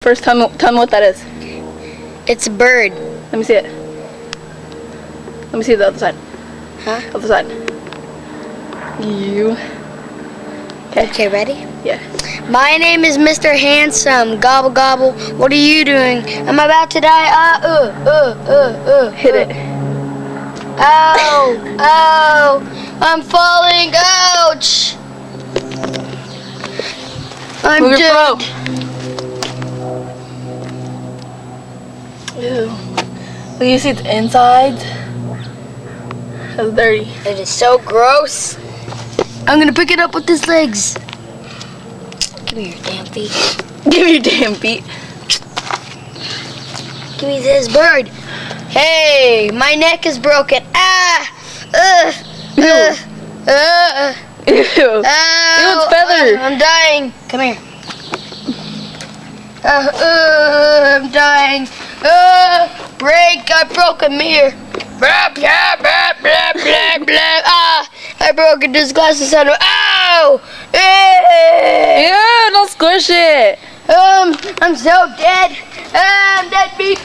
First, tell me what that is. It's a bird. Let me see it. Let me see the other side. Huh? Other side. You. Okay, ready? Yeah. My name is Mr. Handsome. Gobble gobble. What are you doing? I'm about to die. Hit it. Ow! Ow! I'm falling. Ouch! I'm Move your dead. throat. Ew. Look, you see the inside? That's dirty. It is so gross. I'm gonna pick it up with his legs. Give me your damn feet. Give me your damn feet. Give me this bird. Hey, my neck is broken. Ew. Ew. Ow, Ew, it's feather. I'm dying. Come here. I'm dying. Break. I broke a mirror. Blah, blah, blah, blah, blah, blah. I broke it. This glass is under. Ow! Ew, don't squish it. I'm so dead. I'm dead beat.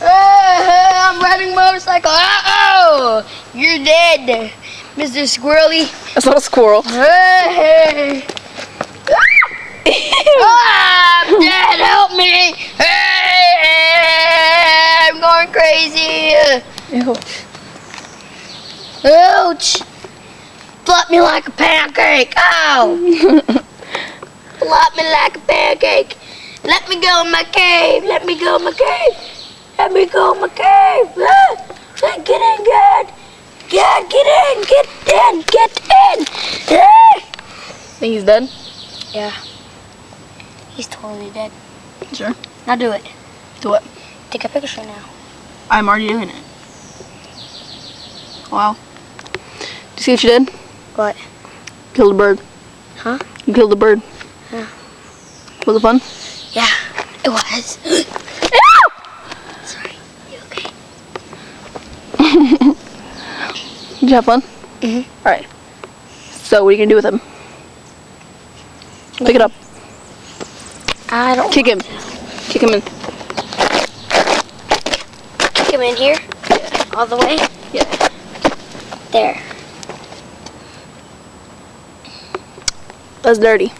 I'm riding a motorcycle. Oh, you're dead, Mr. Squirrely. That's not a squirrel. Hey. I'm dead. Help me. Hey, I'm going crazy. Ew. Ouch. Flop me like a pancake. Ow. Flop me like a pancake. Let me go in my cave. Let me go in my cave. Let me go in my cave. Get in, get. Get in. Get in. Get in. Think he's dead? Yeah. He's totally dead. Sure. Now do it. Do what? Take a picture now. I'm already doing it. Wow. Did you see what you did? What? Killed a bird. Huh? You killed a bird. Yeah. Was it fun? Yeah, it was. Sorry. You okay? Did you have fun? Mhm. Alright. So what are you gonna do with him? Pick it up. I don't. Kick him. Kick him in. Kick him in here. All the way. Yeah. There. That's dirty.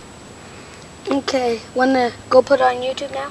Okay. Wanna go put it on YouTube now?